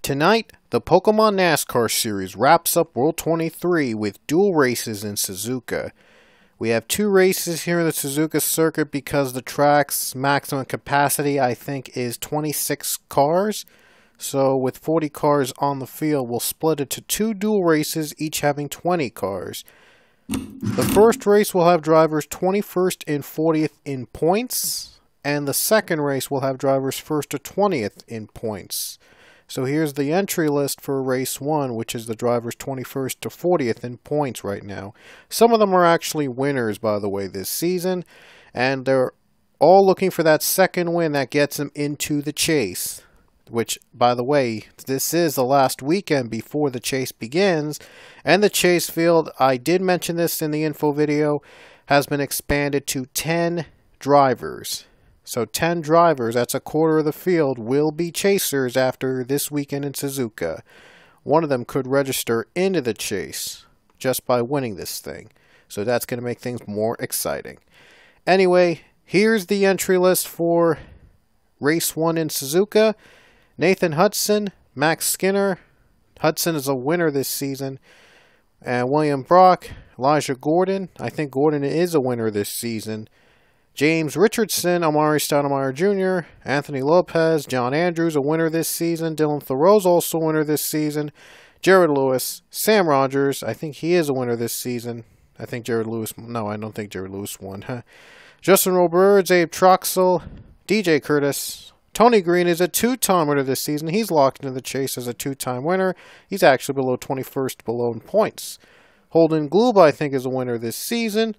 Tonight, the Pokemon NASCAR series wraps up World 23 with dual races in Suzuka. We have 2 races here in the Suzuka circuit because the track's maximum capacity, I think, is 26 cars. So with 40 cars on the field, we'll split it to 2 dual races, each having 20 cars. The first race will have drivers 21st and 40th in points, and the second race will have drivers 1st to 20th in points. So here's the entry list for race 1, which is the drivers 21st to 40th in points right now. Some of them are actually winners, by the way, this season, and they're all looking for that second win that gets them into the chase. Which, by the way, this is the last weekend before the chase begins, and the chase field, I did mention this in the info video, has been expanded to 10 drivers. So 10 drivers, that's a quarter of the field, will be chasers after this weekend in Suzuka. One of them could register into the chase just by winning this thing. So that's going to make things more exciting. Anyway, here's the entry list for race 1 in Suzuka. Nathan Hudson, Max Skinner. Hudson is a winner this season. And William Brock, Elijah Gordon. I think Gordon is a winner this season. James Richardson, Amari Stoudemire Jr., Anthony Lopez, John Andrews, a winner this season. Dylan Thoreau's also a winner this season. Jared Lewis, Sam Rogers, I think he is a winner this season. I think Jared Lewis, no, I don't think Jared Lewis won. Justin Roberts, Abe Troxel, DJ Curtis. Tony Green is a 2-time winner this season. He's locked into the chase as a 2-time winner. He's actually below 21st below in points. Holden Gloob, I think, is a winner this season.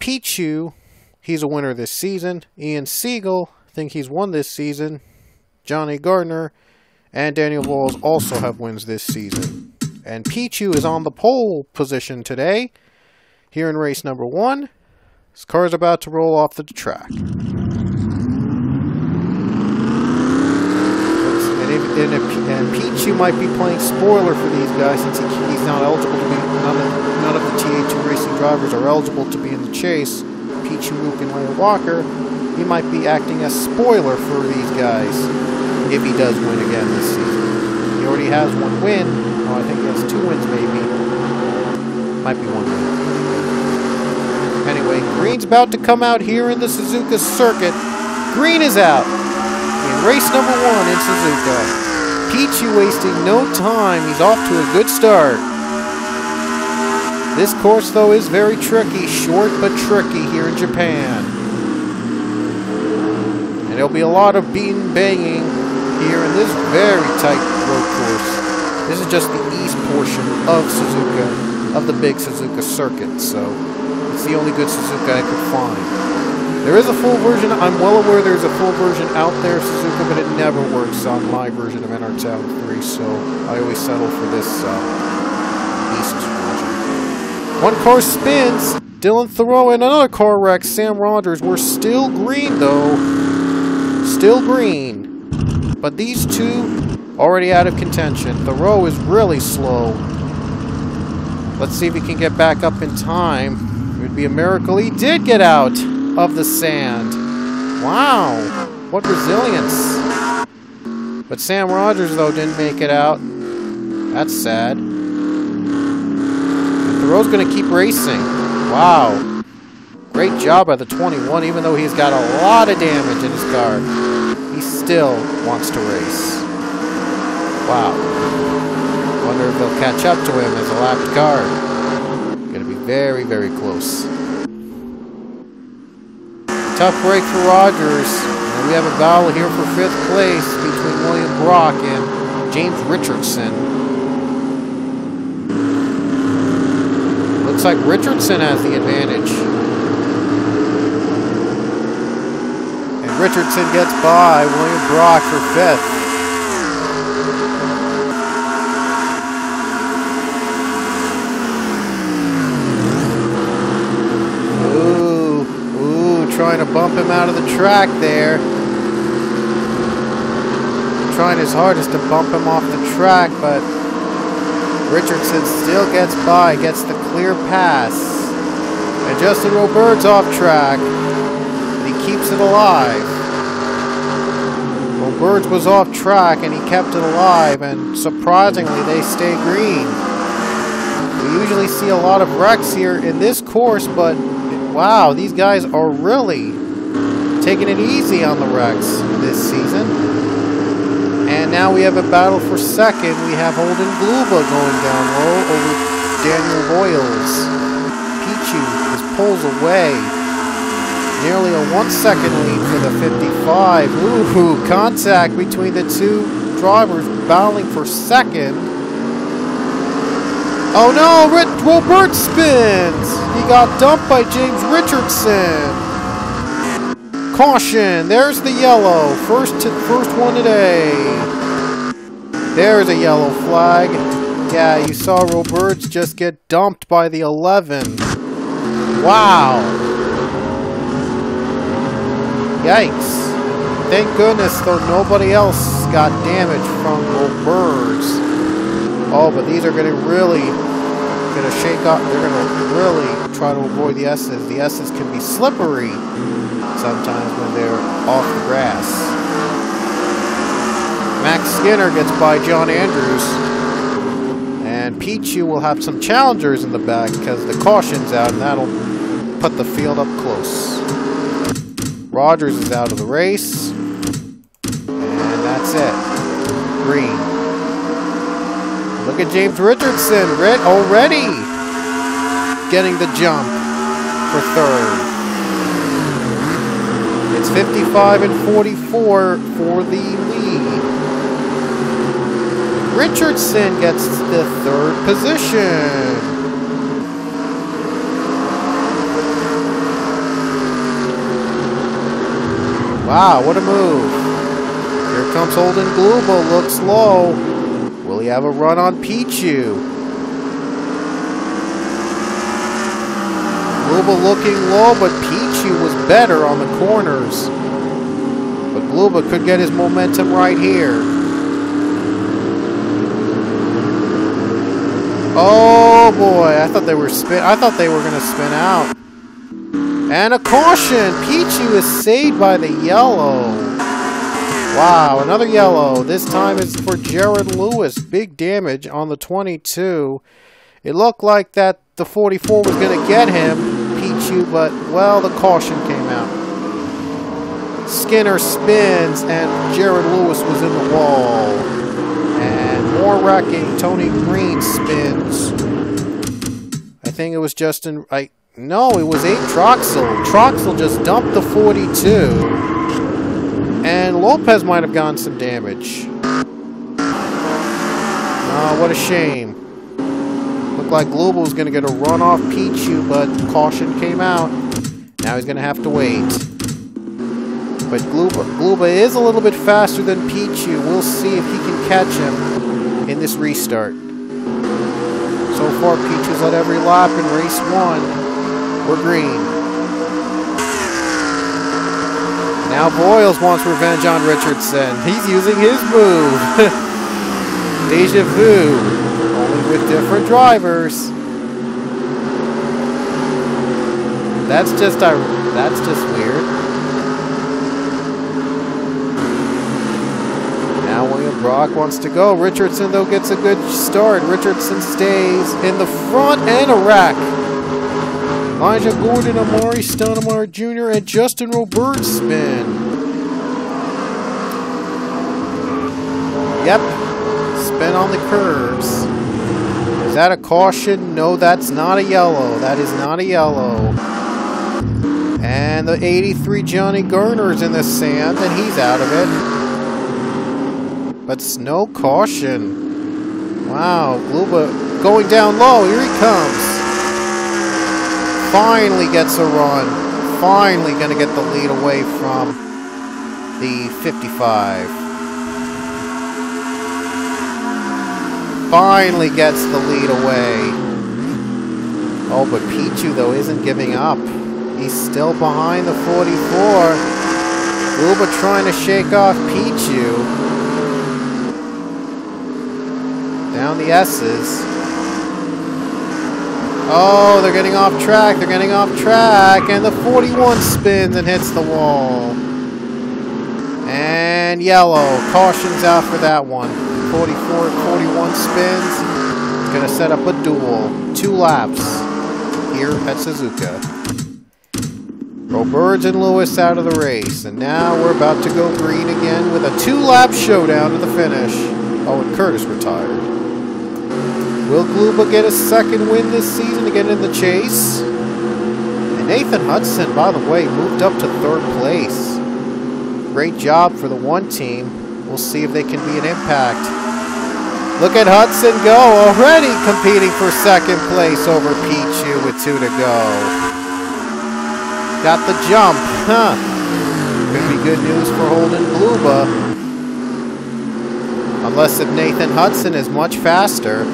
Pichu, he's a winner this season. Ian Siegel, I think he's won this season. Johnny Gardner and Daniel Walls also have wins this season. And Pichu is on the pole position today, here in race number 1. His car's about to roll off the track. And Pichu might be playing spoiler for these guys since he's not eligible to be. None of the TA2 racing drivers are eligible to be in the chase. Pichu, Luke, and Leia Walker, he might be acting as spoiler for these guys if he does win again this season. He already has 1 win. Oh, I think he has 2 wins maybe. Might be 1 win. Anyway, Green's about to come out here in the Suzuka circuit. Green is out in race number 1 in Suzuka. Pichu wasting no time. He's off to a good start. This course, though, is very tricky. Short but tricky here in Japan. And there'll be a lot of beating and banging here in this very tight road course. This is just the east portion of Suzuka, of the big Suzuka circuit. So it's the only good Suzuka I could find. There is a full version. I'm well aware there's a full version out there of Suzuka, but it never works on my version of NR Town 3, so I always settle for this East version. 1 car spins. Dylan Thoreau and another car wreck. Sam Rogers. We're still green, though. Still green. But these 2 already out of contention. Thoreau is really slow. Let's see if he can get back up in time. It would be a miracle. He did get out of the sand. Wow, what resilience. But Sam Rogers, though, didn't make it out. That's sad. And Thoreau's going to keep racing. Wow. Great job by the 21, even though he's got a lot of damage in his car. He still wants to race. Wow. Wonder if they'll catch up to him as a lapped car. Going to be very, very close. Tough break for Rogers. And we have a battle here for 5th place between William Brock and James Richardson. Looks like Richardson has the advantage. And Richardson gets by William Brock for 5th. Trying to bump him out of the track there. Trying his hardest to bump him off the track, but Richardson still gets by, gets the clear pass. And Justin Roberts off track, and he keeps it alive. Birds was off track and he kept it alive, and surprisingly they stay green. We usually see a lot of wrecks here in this course, but wow, these guys are really taking it easy on the wrecks this season. And now we have a battle for second. We have Holden Gluba going down low over Daniel Boyles. Pichu just pulls away. Nearly a 1 second lead for the 55. Ooh, contact between the two drivers battling for second. Oh no, Robert spins! He got dumped by James Richardson. Caution, there's the yellow. First one today. There's a yellow flag. Yeah, you saw Roberts just get dumped by the 11. Wow. Yikes. Thank goodness, though, nobody else got damaged from Roberts. Oh, but these are going to really shake up. They're going to really try to avoid the S's. The S's can be slippery sometimes when they're off the grass. Max Skinner gets by John Andrews. And Pichu will have some challengers in the back because the caution's out, and that'll put the field up close. Rogers is out of the race. And that's it. Green. Look at James Richardson already getting the jump for third. It's 55 and 44 for the lead. Richardson gets the third position. Wow, what a move. Here comes Holden Gluba, looks low. Will he have a run on Pichu? Gluba looking low, but Pichu was better on the corners. But Gluba could get his momentum right here. Oh boy, I thought they were gonna spin out. And a caution! Pichu is saved by the yellow. Wow, another yellow. This time it's for Jared Lewis. Big damage on the 22. It looked like that the 44 was going to get him, Pichu, but, well, the caution came out. Skinner spins, and Jared Lewis was in the wall. And more wrecking. Tony Green spins. I think it was Justin... No, it was 8 Troxel. Troxel just dumped the 42. And Lopez might have gotten some damage. Oh, what a shame. Looked like Global was going to get a run off Pichu, but caution came out. Now he's going to have to wait. But Gluba is a little bit faster than Pichu. We'll see if he can catch him in this restart. So far, Pichu's led every lap in race 1. We're green. Now Boyles wants revenge on Richardson. He's using his move. Deja vu. Only with different drivers. That's just weird. Now William Brock wants to go. Richardson, though, gets a good start. Richardson stays in the front and a wreck. Elijah Gordon, Amari Stoudemire Jr., and Justin Roberts spin. Yep. Spin on the curves. Is that a caution? No, that's not a yellow. That is not a yellow. And the 83 Johnny Garner's in the sand, and he's out of it. But no caution. Wow, Gluba going down low. Here he comes. Finally gets a run. Finally going to get the lead away from the 55. Finally gets the lead away. Oh, but Pichu, though, isn't giving up. He's still behind the 44. Gluba trying to shake off Pichu. Down the S's. Oh, they're getting off track. They're getting off track. And the 41 spins and hits the wall. And yellow. Caution's out for that one. 44 and 41 spins. It's going to set up a duel. 2 laps here at Suzuka. Roberts and Lewis out of the race. And now we're about to go green again with a 2-lap showdown to the finish. Oh, and Curtis retired. Will Gluba get a second win this season to get in the chase? And Nathan Hudson, by the way, moved up to 3rd place. Great job for the one team. We'll see if they can be an impact. Look at Hudson go, already competing for 2nd place over Pichu with 2 to go. Got the jump, huh? Could be good news for Holden Gluba. Unless if Nathan Hudson is much faster.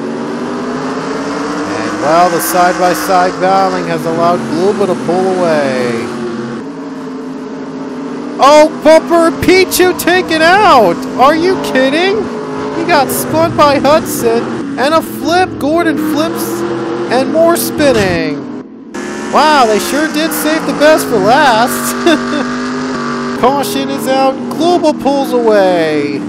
Well, the side-by-side battling has allowed Gluba to pull away. Oh, Bumper Pichu taken out! Are you kidding? He got spun by Hudson, and a flip. Gordon flips, and more spinning. Wow, they sure did save the best for last. Caution is out. Gluba pulls away.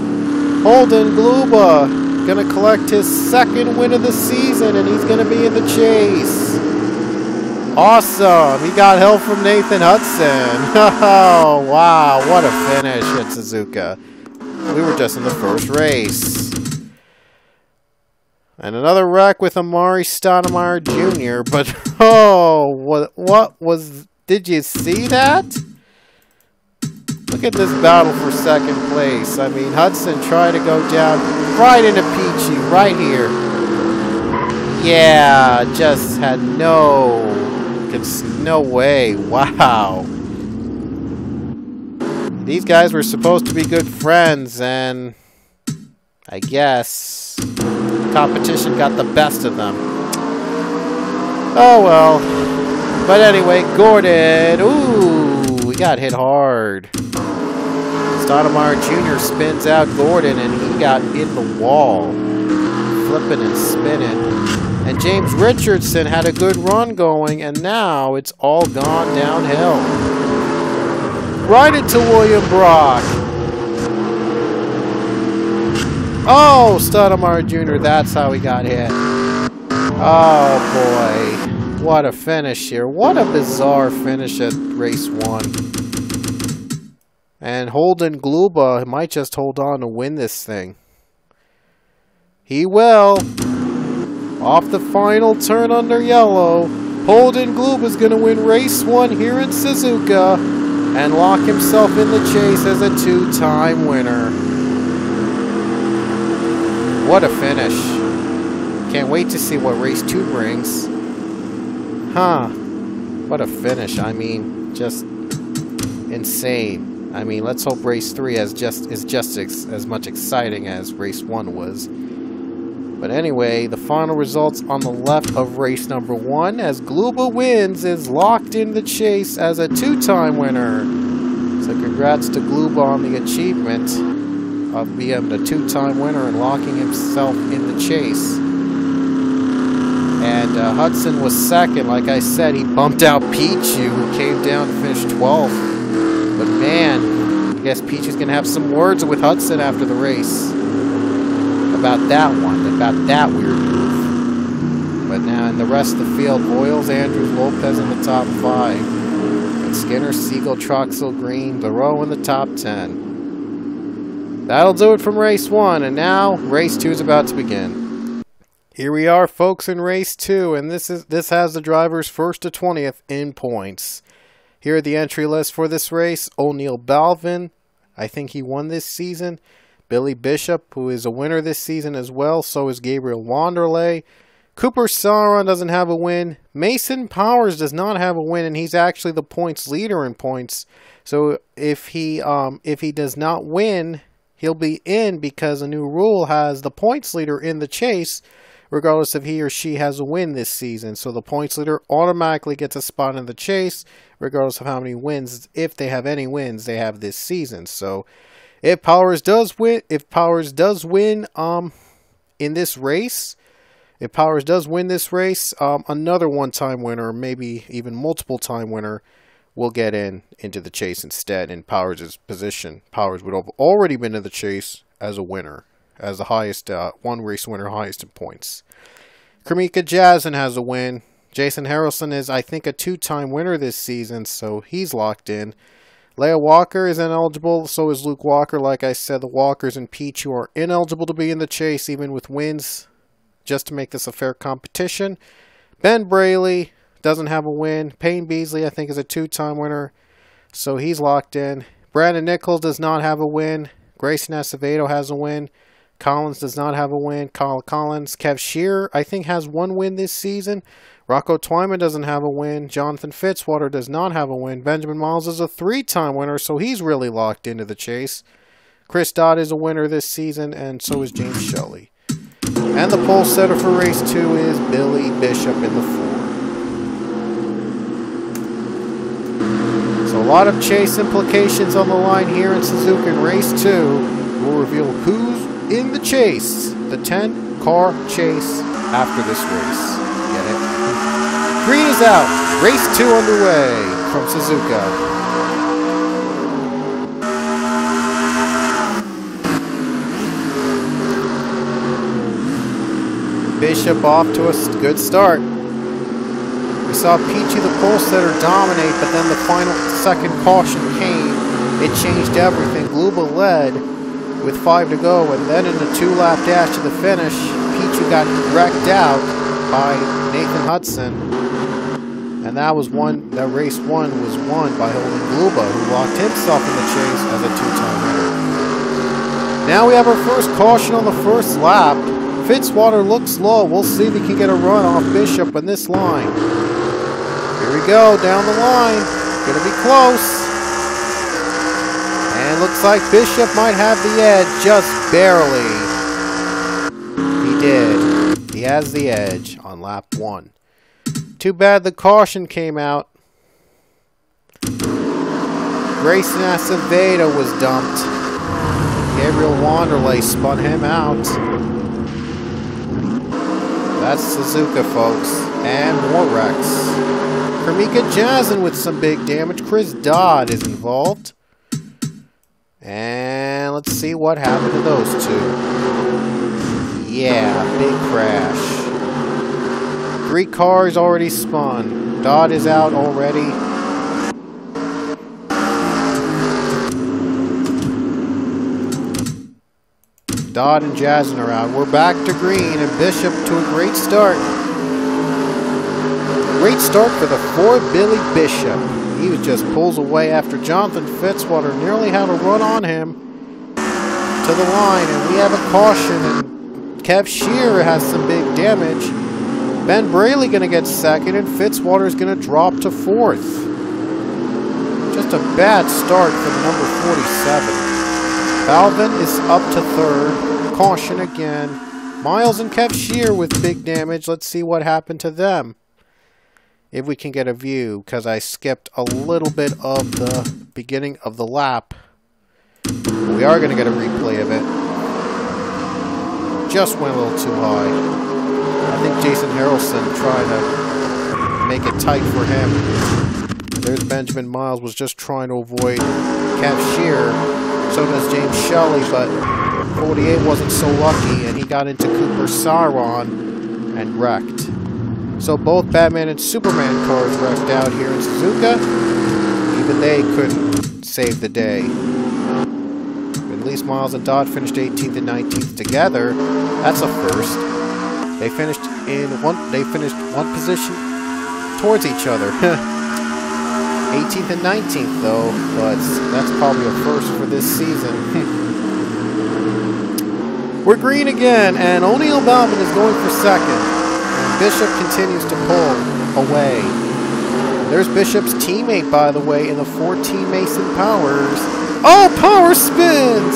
Holden Gluba gonna collect his 2nd win of the season, and he's gonna be in the chase. Awesome! He got help from Nathan Hudson. Oh, wow, what a finish at Suzuka. We were just in the first race. And another wreck with Amari Stoudemire Jr., but oh, what was, did you see that? Look at this battle for 2nd place. I mean, Hudson tried to go down right into Peachy, right here. Yeah, just had no way. Wow. These guys were supposed to be good friends, and I guess competition got the best of them. Oh, well. But anyway, Gordon. Ooh, he got hit hard. Stoudemire Jr. spins out Gordon, and he got in the wall. Flipping and spinning. And James Richardson had a good run going, and now it's all gone downhill. Right into William Brock. Oh, Stoudemire Jr., that's how he got hit. Oh, boy. What a finish here. What a bizarre finish at race 1. And Holden Gluba might just hold on to win this thing. He will. Off the final turn under yellow. Holden Gluba is going to win race 1 here in Suzuka and lock himself in the chase as a 2-time winner. What a finish. Can't wait to see what race 2 brings. Huh. What a finish. I mean, just insane. I mean, let's hope race 3 is just as much exciting as race 1 was. But anyway, the final results on the left of race number 1 as Gluba wins is locked in the chase as a 2-time winner. So congrats to Gluba on the achievement of being a 2-time winner and locking himself in the chase. And Hudson was 2nd. Like I said, he bumped out Pichu, who came down to finish 12th. But man, I guess Pichu's going to have some words with Hudson after the race. About that one, about that weird move. But now in the rest of the field, Boyles, Andrews, Lopez in the top 5. And Skinner, Siegel, Troxel, Green, Barreau in the top 10. That'll do it from race 1, and now race 2 is about to begin. Here we are, folks, in race 2, and this has the drivers 1st to 20th in points. Here are the entry lists for this race. O'Neal Balvin, I think he won this season. Billy Bishop, who is a winner this season as well. So is Gabriel Wanderlei. Cooper Sauron doesn't have a win. Mason Powers does not have a win, and he's actually the points leader in points. So if he does not win, he'll be in because a new rule has the points leader in the chase, regardless if he or she has a win this season. So the points leader automatically gets a spot in the chase, regardless of how many wins, if they have any wins, they have this season. So if Powers does win, in this race, another one-time winner, maybe even multiple-time winner, will get into the chase instead in Powers' position. Powers would have already been in the chase as a winner, as the highest one race winner, highest in points. Kamika Jazin has a win. Jason Harrelson is, I think, a two-time winner this season, so he's locked in. Leia Walker is ineligible, so is Luke Walker. Like I said, the Walkers and Pichu are ineligible to be in the chase, even with wins, just to make this a fair competition. Ben Braley doesn't have a win. Payne Beasley, I think, is a two-time winner, so he's locked in. Brandon Nichols does not have a win. Grayson Acevedo has a win. Collins does not have a win. Kyle Collins. Kev Shearer, I think, has one win this season. Rocco Twyman doesn't have a win. Jonathan Fitzwater does not have a win. Benjamin Miles is a three-time winner, so he's really locked into the chase. Chris Dodd is a winner this season, and so is James Shelley. And the pole setter for race 2 is Billy Bishop in the 4. So a lot of chase implications on the line here in Suzuka in race 2. We'll reveal who's in the chase. The 10-car chase after this race. Get it? Green is out. Race 2 underway from Suzuka. Bishop off to a good start. We saw Peachy the pole setter dominate, but then the final second caution came. It changed everything. Gluba led with 5 to go, and then in a 2-lap dash to the finish, Peachy got wrecked out by Nathan Hudson. And that was race 1 was won by Holden Gluba, who locked himself in the chase as a 2-time winner. Now we have our first caution on the first lap. Fitzwater looks low. We'll see if he can get a run off Bishop in this line. Here we go, down the line. Gonna be close. And looks like Bishop might have the edge, just barely. He did. He has the edge on lap 1. Too bad the caution came out. Grayson Acevedo was dumped. Gabriel Wanderlei spun him out. That's Suzuka, folks. And more wrecks. Kamika Jazin with some big damage. Chris Dodd is involved. And let's see what happened to those two. Yeah, big crash. 3 cars already spun. Dodd is out already. Dodd and Jazin are out. We're back to green, and Bishop to a great start. Great start for the 4 Billy Bishop. He just pulls away after Jonathan Fitzwater nearly had a run on him to the line, and we have a caution, and Kev Shearer has some big damage. Ben Braley going to get second, and Fitzwater is going to drop to 4th. Just a bad start for the number 47. Balvin is up to 3rd. Caution again. Miles and Kev Shearer with big damage. Let's see what happened to them. If we can get a view, because I skipped a little bit of the beginning of the lap. We are going to get a replay of it. Just went a little too high. I think Jason Harrelson tried to make it tight for him. There's Benjamin Miles, was just trying to avoid Kev Shearer. So does James Shelley, but 48 wasn't so lucky, and he got into Cooper Saron and wrecked. So both Batman and Superman cars wrecked out here in Suzuka. Even they couldn't save the day. At least Miles and Dodd finished 18th and 19th together. That's a first. They finished one position towards each other. 18th and 19th though, but that's probably a first for this season. We're green again, and O'Neal Balvin is going for second. And Bishop continues to pull away. There's Bishop's teammate, by the way, in the 14 Mason Powers. Oh, Power spins!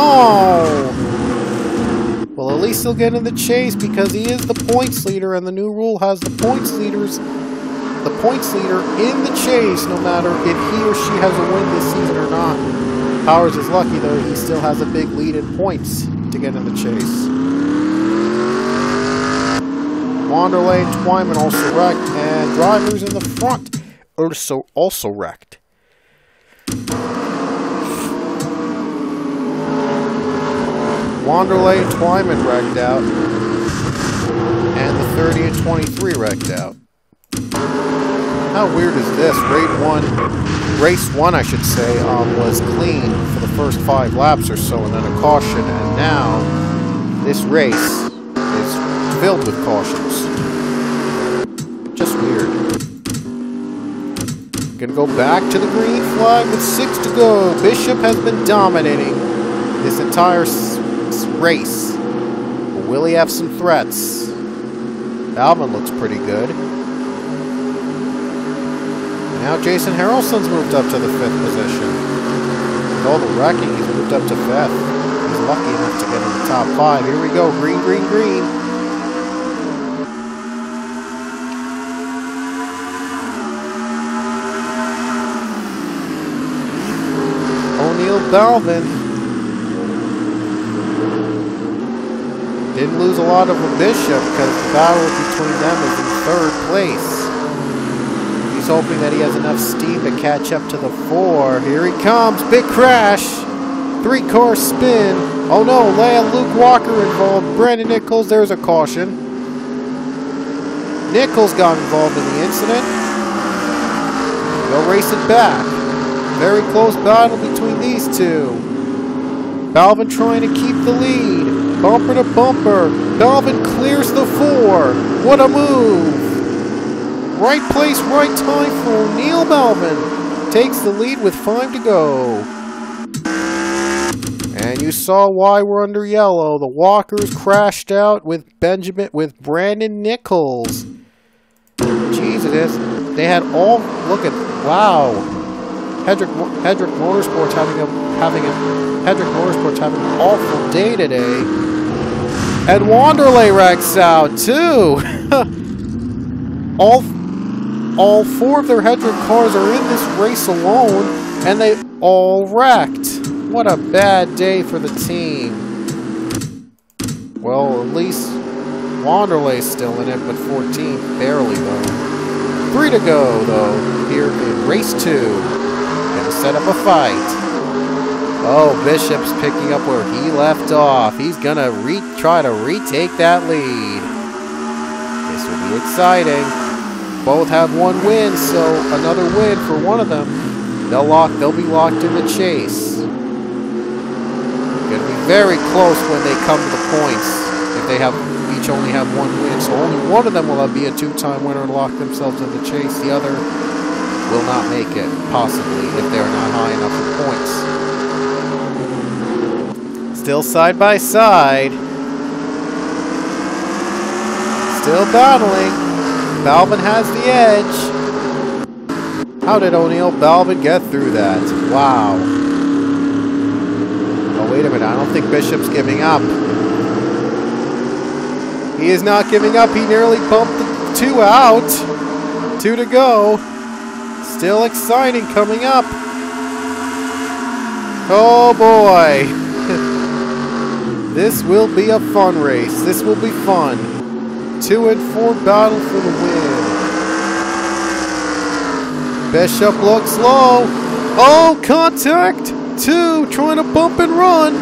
Oh! Well, at least he'll get in the chase because he is the points leader, and the new rule has the points leader in the chase, no matter if he or she has a win this season or not. Powers is lucky, though. He still has a big lead in points to get in the chase. Wanderlei and Twyman also wrecked, and drivers in the front. also wrecked. Wanderlei and Twyman wrecked out. And the 30 and 23 wrecked out. How weird is this? Race 1, I should say, was clean for the first 5 laps or so, and then a caution, and now this race is filled with cautions. Just weird. Gonna go back to the green flag with 6 to go. Bishop has been dominating this entire race. But will he have some threats? Albin looks pretty good. And now Jason Harrelson's moved up to the 5th position. With all the wrecking, he's moved up to 5th. He's lucky enough to get in the top 5. Here we go. Green, green, green. O'Neal Balvin. Didn't lose a lot of a Bishop because the battle between them is in 3rd place. He's hoping that he has enough steam to catch up to the 4. Here he comes. Big crash. 3-car spin. Oh no, Luke Walker involved. Brandon Nichols, there's a caution. Nichols got involved in the incident. They'll race it back. Very close battle between these two. Balvin trying to keep the lead. Bumper to bumper. Balvin clears the 4. What a move. Right place, right time for O'Neal Balvin. Takes the lead with 5 to go. And you saw why we're under yellow. The Walkers crashed out with Brandon Nichols. Jesus, they had all, look at, wow. Hedrick Motorsports having an awful day today. And Wanderlei wrecks out too. all 4 of their Hedrick cars are in this race alone, and they all wrecked. What a bad day for the team. Well, at least Wanderlei's still in it, but 14th, barely though. 3 to go though, here in race 2. Gonna set up a fight. Oh, Bishop's picking up where he left off. He's gonna try to retake that lead. This will be exciting. Both have 1 win, so another win for one of them. They'll be locked in the chase. Gonna be very close when they come to the points. If they each only have 1 win, so only one of them will be a 2-time winner and lock themselves in the chase. The other will not make it, possibly, if they're not high enough in points. Still side by side. Still battling. Balvin has the edge. How did O'Neal Balvin get through that? Wow. Oh, wait a minute. I don't think Bishop's giving up. He is not giving up. He nearly bumped the 2 out. 2 to go. Still exciting coming up. Oh boy. This will be a fun race. This will be fun. 2 and 4 battle for the win. Bishop looks low. Oh, contact. 2 trying to bump and run.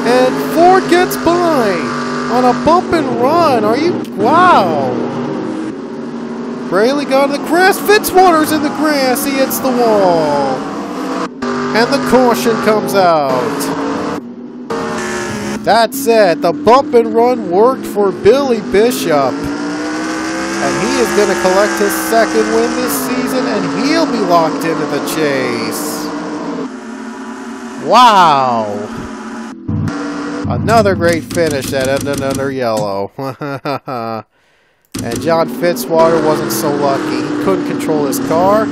And 4 gets by on a bump and run. Are you? Wow. Braley got in the grass. Fitzwater's in the grass. He hits the wall. And the caution comes out. That's it. The bump and run worked for Billy Bishop. And he is going to collect his 2nd win this season, and he'll be locked into the chase. Wow. Another great finish at another yellow. And John Fitzwater wasn't so lucky. He couldn't control his car.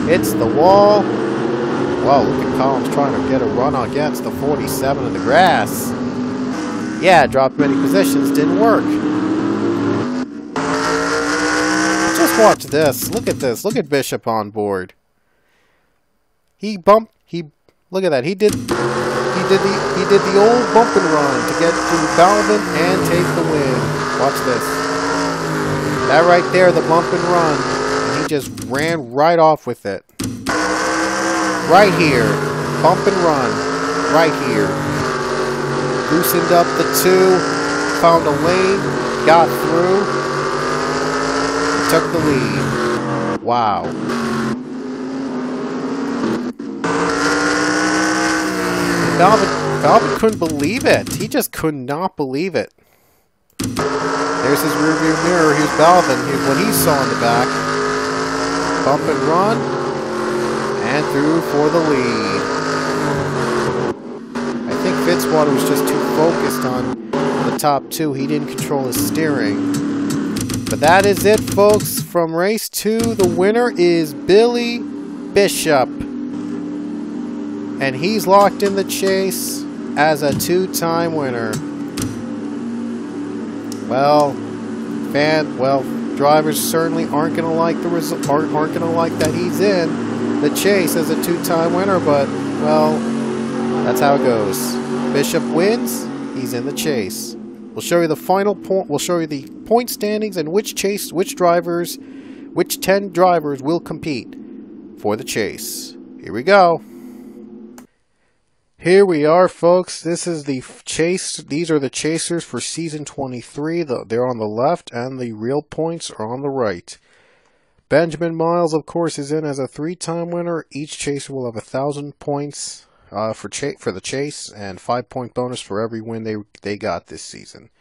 Hits the wall. Wow, look at Collins trying to get a run against the 47 in the grass. Yeah, dropped many positions, didn't work. Just watch this. Look at this. Look at Bishop on board. Look at that. He did the old bump and run to get to Balvin and take the win. Watch this. That right there, the bump and run. And he just ran right off with it. Right here. Bump and run. Right here. Loosened up the 2. Found a lane. Got through. Took the lead. Wow. Balvin couldn't believe it. He just could not believe it. There's his rearview mirror. Here's Balvin. Here's what he saw in the back. Bump and run. And through for the lead. I think Fitzwater was just too focused on the top 2. He didn't control his steering. But that is it, folks. From race 2, the winner is Billy Bishop. And he's locked in the chase as a 2-time winner. Well, drivers certainly aren't going to like the result. Aren't going to like that he's in the chase as a 2-time winner. But well, that's how it goes. Bishop wins. He's in the chase. We'll show you the final point. We'll show you the point standings and which 10 drivers will compete for the chase. Here we go. Here we are, folks. This is the chase. These are the chasers for season 23. They're on the left, and the real points are on the right. Benjamin Miles, of course, is in as a 3-time winner. Each chaser will have 1,000 points for the chase, and 5-point bonus for every win they got this season.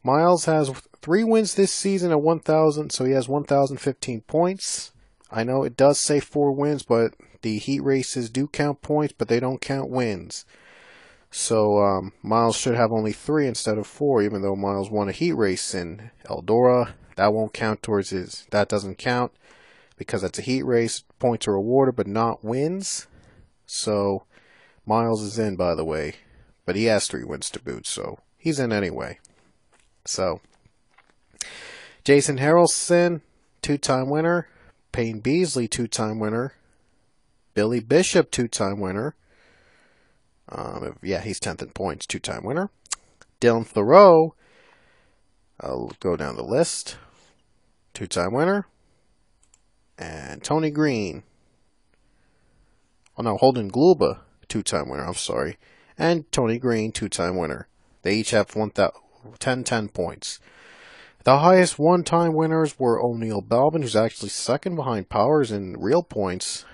Miles has 3 wins this season at 1,000, so he has 1,015 points. I know it does say 4 wins, but the heat races do count points, but they don't count wins. So Miles should have only 3 instead of 4, even though Miles won a heat race in Eldora. That won't count towards his. That doesn't count because it's a heat race. Points are awarded, but not wins. So Miles is in, by the way, but he has 3 wins to boot, so he's in anyway. So Jason Harrelson, 2-time winner. Payne Beasley, 2-time winner. Billy Bishop, 2-time winner. Yeah, he's 10th in points, 2-time winner. Dylan Thoreau, I'll go down the list, 2-time winner. And Tony Green. Oh no, Holden Gluba, 2-time winner, I'm sorry. And Tony Green, 2-time winner. They each have 10 points. The highest 1-time winners were O'Neal Balvin, who's actually second behind Powers in real points.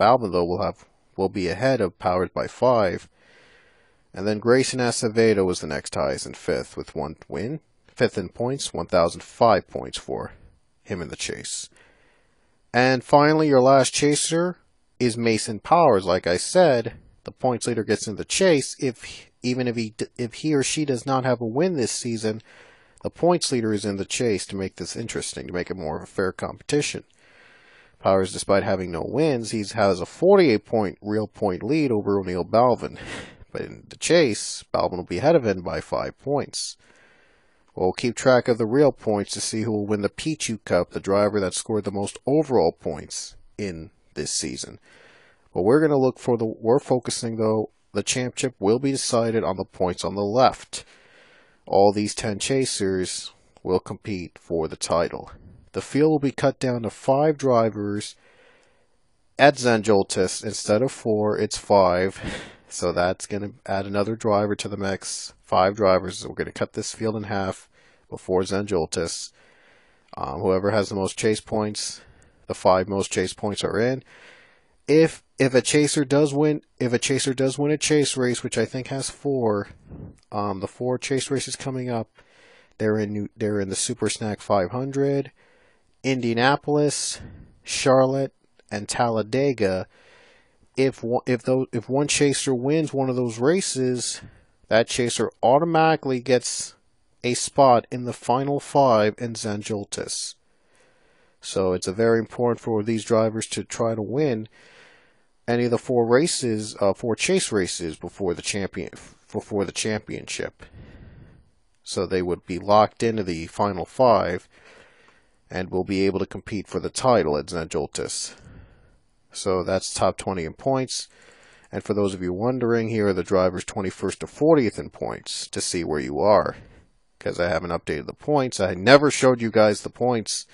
Balvin, though, will be ahead of Powers by 5. And then Grayson Acevedo was the next highest in 5th with 1 win. 5th in points, 1,005 points for him in the chase. And finally, your last chaser is Mason Powers. Like I said, the points leader gets in the chase if he or she does not have a win this season. The points leader is in the chase to make this interesting, to make it more of a fair competition. Powers, despite having no wins, he has a 48-point real point lead over O'Neal Balvin. But in the chase, Balvin will be ahead of him by 5 points. We'll keep track of the real points to see who will win the Pichu Cup, the driver that scored the most overall points in this season. But we're focusing though, the championship will be decided on the points on the left. All these 10 chasers will compete for the title. The field will be cut down to 5 drivers at Zandjoltis. Instead of 4, it's 5. So that's going to add another driver to the mix. 5 drivers. We're going to cut this field in half before Zandjoltis. Whoever has the most chase points, the 5 most chase points are in. If a chaser does win a chase race, which I think has 4, the 4 chase races coming up, they're in the Super Snack 500, Indianapolis, Charlotte, and Talladega. If one chaser wins one of those races, that chaser automatically gets a spot in the final 5 in Zandjoltis. So it's very important for these drivers to try to win any of the 4 races, 4 chase races before the championship. So they would be locked into the final 5 and will be able to compete for the title at Zandjoltis. So that's top 20 in points. And for those of you wondering, here are the drivers 21st to 40th in points to see where you are. Because I haven't updated the points. I never showed you guys the points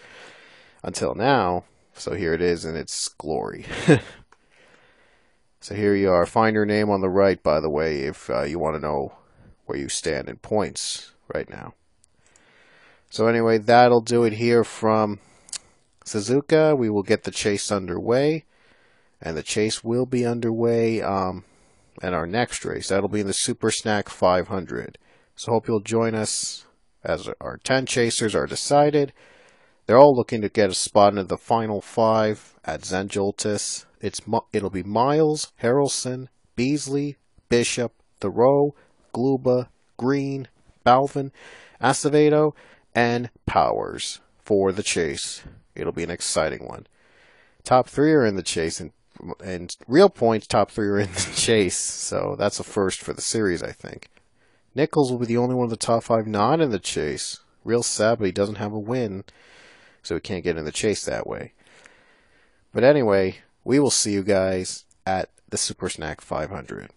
until now. So here it is in its glory. So here you are. Find your name on the right, by the way, if you want to know where you stand in points right now. So anyway, that'll do it here from Suzuka. We will get the chase underway, and the chase will be underway in our next race. That'll be in the Super Snack 500. So hope you'll join us as our 10 chasers are decided. They're all looking to get a spot into the final 5 at Zenjoltis. It'll be Miles, Harrelson, Beasley, Bishop, Thoreau, Gluba, Green, Balvin, Acevedo, and Powers for the chase. It'll be an exciting one. Top 3 are in the chase, and real points, top 3 are in the chase, so that's a first for the series, I think. Nichols will be the only one of the top 5 not in the chase. Real sad, but he doesn't have a win, so he can't get in the chase that way. But anyway, we will see you guys at the Super Snack 500.